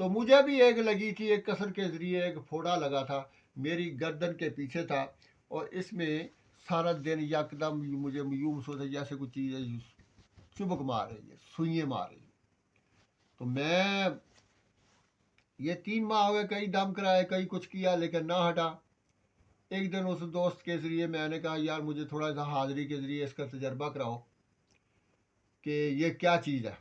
تو مجھے بھی ایک لگی تھی، ایک کسر کے ذریعے ایک پھوڑا لگا تھا میری گردن کے پیچھے تھا، اور اس میں سارا دن یکدم مجھے یوں محسوس ہے جیسے کچھ چیز چبک مار رہی ہے، سوئیاں مار رہی ہے۔ تو میں یہ 3 ماہ ہو گئے، کئی دم کرائے، کئی کچھ کیا لیکن نہ ہٹا۔ ایک دن اس دوست کے ذریعے میں نے کہا یار مجھے تھوڑا سا حاضری کے ذریعے اس کا تجربہ کراؤ کہ یہ کیا چیز ہے،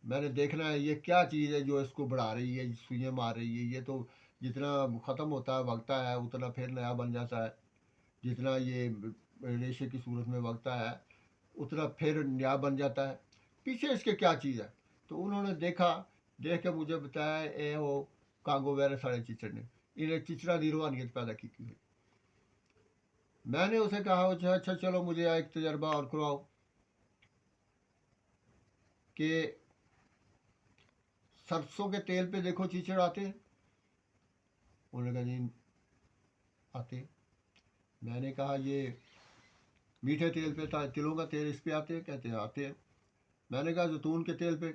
میں نے دیکھنا ہے یہ کیا چیز ہے جو اس کو بڑھا رہی ہے، سوئیاں مار رہی ہے۔ یہ تو جتنا ختم ہوتا ہے وگتا ہے اتنا پھر نیا بن جاتا ہے، جتنا یہ ریشے کی صورت میں وگتا ہے اتنا پھر نیا بن جاتا ہے، پیچھے اس کے کیا چیز ہے۔ تو انہوں نے دیکھا، دیکھ کے مجھے بتایا اے وہ کانگو وائرس والے چچڑ نے انہیں چچڑا دی روحانیت پیدا کی ہوئی۔ میں نے اسے کہا اچھا چلو مجھے ایک تجربہ اور کرواؤ کہ سرسوں کے تیل پہ دیکھو چیچڑ آتے ہیں؟ انہوں نے کہا جی آتے۔ میں نے کہا یہ میٹھے تیل پہ، تلوں کا تیل اس پہ آتے ہیں؟ کہتے ہیں آتے ہیں۔ میں نے کہا زیتون کے تیل پہ؟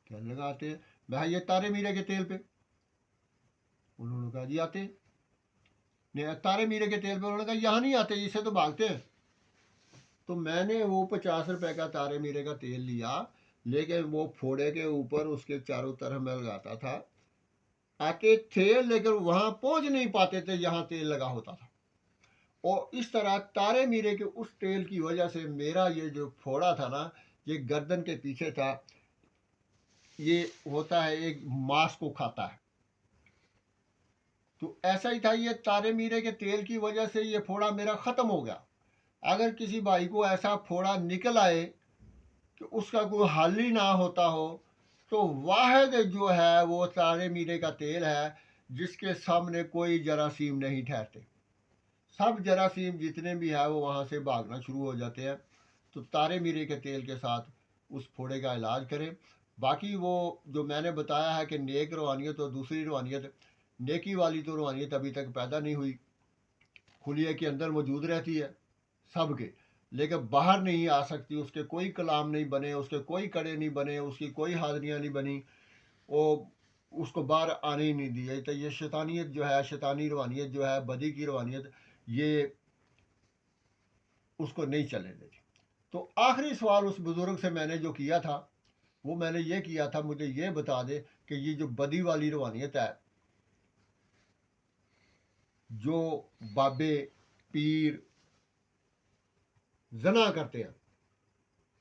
کہنے لگا آتے ہیں۔ میں یہ تارے میرے کے تیل پہ؟ انہوں نے کہا جی آتے ہیں۔ نہیں تارے میرے کے تیل پہ؟ انہوں نے کہا یہاں نہیں آتے، اسے تو بھاگتے ہیں۔ تو میں نے وہ 50 روپے کا تارے میرے کا تیل لیا، لیکن وہ پھوڑے کے اوپر اس کے چاروں طرف میں لگاتا تھا، آتے تھے لیکن وہاں پہنچ نہیں پاتے تھے جہاں تیل لگا ہوتا تھا۔ اور اس طرح تارے میرے کے اس تیل کی وجہ سے میرا یہ جو پھوڑا تھا نا، یہ گردن کے پیچھے تھا، یہ ہوتا ہے ایک ماس کو کھاتا ہے، تو ایسا ہی تھا۔ یہ تارے میرے کے تیل کی وجہ سے یہ پھوڑا میرا ختم ہو گیا۔ اگر کسی بھائی کو ایسا پھوڑا نکل آئے کہ اس کا کوئی حل ہی نہ ہوتا ہو، تو واحد جو ہے وہ تارے میرے کا تیل ہے، جس کے سامنے کوئی جراثیم نہیں ٹھہرتے، سب جراثیم جتنے بھی ہے وہ وہاں سے بھاگنا شروع ہو جاتے ہیں۔ تو تارے میرے کے تیل کے ساتھ اس پھوڑے کا علاج کریں۔ باقی وہ جو میں نے بتایا ہے کہ نیک روحانیت اور دوسری روحانیت، نیکی والی تو روحانیت ابھی تک پیدا نہیں ہوئی، خلیے کے اندر موجود رہتی ہے سب کے، لیکن باہر نہیں آ سکتی، اس کے کوئی کلام نہیں بنے، اس کے کوئی کڑے نہیں بنے، اس کی کوئی حاضریاں نہیں بنی، وہ اس کو باہر آنے ہی نہیں دیے۔ تو یہ شیطانیت جو ہے، شیطانی روحانیت جو ہے، بدی کی روحانیت، یہ اس کو نہیں چلنے دیتی۔ تو آخری سوال اس بزرگ سے میں نے جو کیا تھا وہ میں نے یہ کیا تھا، مجھے یہ بتا دے کہ یہ جو بدی والی روحانیت ہے، جو بابے پیر زنا کرتے ہیں،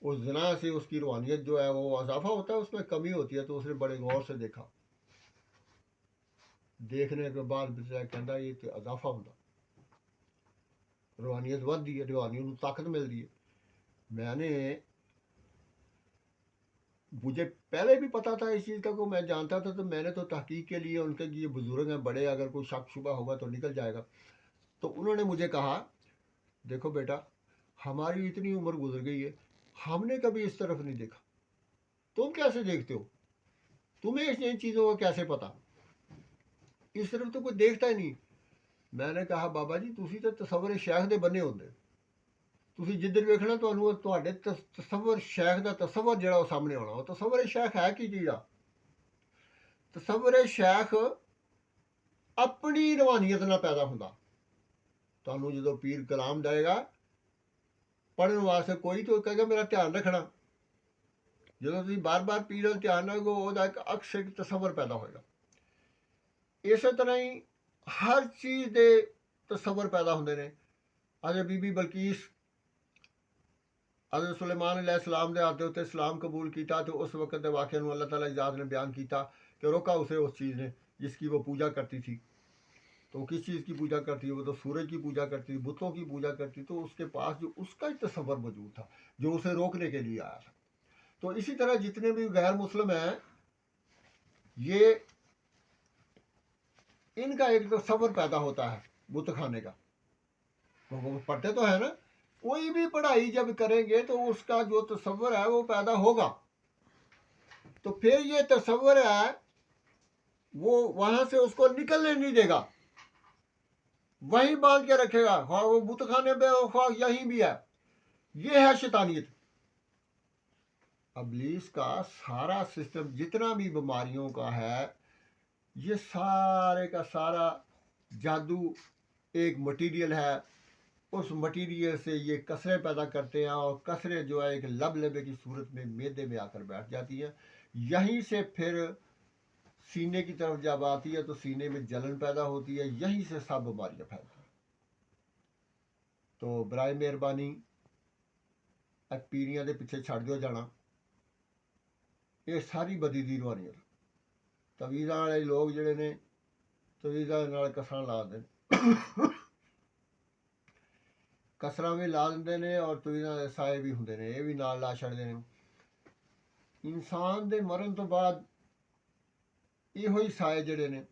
اس زنا سے اس کی روحانیت جو ہے وہ اضافہ ہوتا ہے، اس میں کمی ہوتی ہے؟ تو اس نے بڑے غور سے دیکھا، دیکھنے کے بعد کہتا یہ تو اضافہ ہوتا، روحانیت ود دی ہے، روحانیت کو طاقت مل رہی ہے۔ میں نے، مجھے پہلے بھی پتا تھا اس چیز کا، کو میں جانتا تھا، تو میں نے تو تحقیق کے لیے ان کے یہ بزرگ ہیں بڑے، اگر کوئی شک شبہ ہوگا تو نکل جائے گا۔ تو انہوں نے مجھے کہا دیکھو بیٹا، ہماری اتنی عمر گزر گئی ہے، ہم نے کبھی اس طرف نہیں دیکھا، تم کیسے دیکھتے ہو؟ تمہیں ان چیزوں کا کیسے پتا؟ اس طرف تو کوئی دیکھتا ہی نہیں۔ میں نے کہا بابا جی تسی تو تصور شیخ دے بنے ہوندے، تسی جدھر ویکھنا تواڈے تصور شیخ دا تصور جڑا وہ سامنے آنا۔ وہ تصور شیخ ہے کی چیز؟ تصور شیخ اپنی روحانیت نہ پیدا ہوندا۔ تانوں جدو پیر کلام دے گا پڑھن واسطے کوئی تو کہے گا میرا دھیان رکھنا، جدو تسی بار بار پیر ول دھیان رکھو گے، وہ ایک عکس ایک تصور پیدا ہوئے گا۔ اسی طرح ہی ہر چیز دے تصور پیدا ہوندے نے۔ حضرت بی بی بلقیس حضرت سلیمان علیہ السلام دے ہاتھ تے اسلام قبول کیتا، تو اس وقت دے واقعے نو اللہ تعالیٰ ذات نے بیان کیتا کہ روکا اسے اس چیز نے جس کی وہ پوجا کرتی تھی۔ تو وہ کس چیز کی پوجا کرتی؟ وہ تو سورج کی پوجا کرتی، بتوں کی پوجا کرتی۔ تو اس کے پاس جو اس کا ہی تصور موجود تھا جو اسے روکنے کے لیے آیا تھا۔ تو اسی طرح جتنے بھی غیر مسلم ہیں، یہ ان کا ایک تصور پیدا ہوتا ہے بت خانے کا۔ وہ پڑھتے تو ہے نا، کوئی بھی پڑھائی جب کریں گے تو اس کا جو تصور ہے وہ پیدا ہوگا، تو پھر یہ تصور ہے وہ وہاں سے اس کو نکلنے نہیں دے گا، وہیں باندھ کے رکھے گا، خواہ وہ بت خانے پہ ہو خواہ یہیں بھی ہے۔ یہ ہے شیطانیت۔ ابلیس کا سارا سسٹم جتنا بھی بیماریوں کا ہے، یہ سارے کا سارا جادو ایک مٹیریل ہے، اس مٹیریل سے یہ کثریں پیدا کرتے ہیں، اور کثریں جو ہے ایک لب لبے کی صورت میں معدے میں آ کر بیٹھ جاتی ہیں، یہیں سے پھر سینے کی طرف جب آتی ہے تو سینے میں جلن پیدا ہوتی ہے، یہیں سے سب بیماریاں پھیلتی ہیں۔ تو برائے مہربانی پیریاں دے پیچھے چھڑ دیو جانا، یہ ساری بدی دی روحانیت۔ تویزاں والے لوگ جڑے نے تویزاں نال کسراں لا دے، کسراں بھی لا دے نے اور تویزاں دے سائے بھی ہوندے نے، یہ بھی نال لا چھڑدے نے۔ انسان دے مرن تو بعد یہ سائے جڑے نے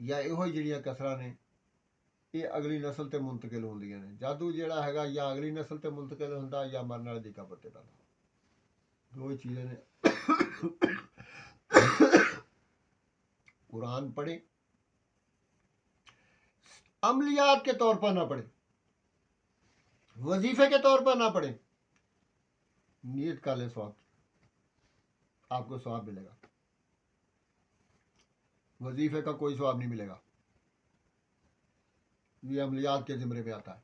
یا یہ جڑیاں کسراں نے یہ اگلی نسل تے منتقل ہوندیاں نے۔ جادو جڑا ہے یا اگلی نسل تے منتقل ہوندا یا مرن والے دی قبر تے پیدا، دو ہی چیزیں نے۔ قرآن پڑھیں، عملیات کے طور پر نہ پڑھیں، وظیفے کے طور پر نہ پڑھیں، نیت کر لیں ثواب، آپ کو ثواب ملے گا۔ وظیفے کا کوئی ثواب نہیں ملے گا، یہ عملیات کے زمرے میں آتا ہے،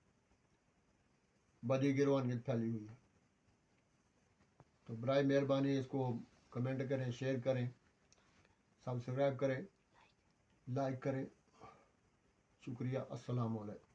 بدی کی روحانیت پھیلی ہوئی ہے۔ تو برائے مہربانی اس کو کمنٹ کریں، شیئر کریں، سبسکرائب کریں، لائک کریں۔ شکریہ، السلام علیکم۔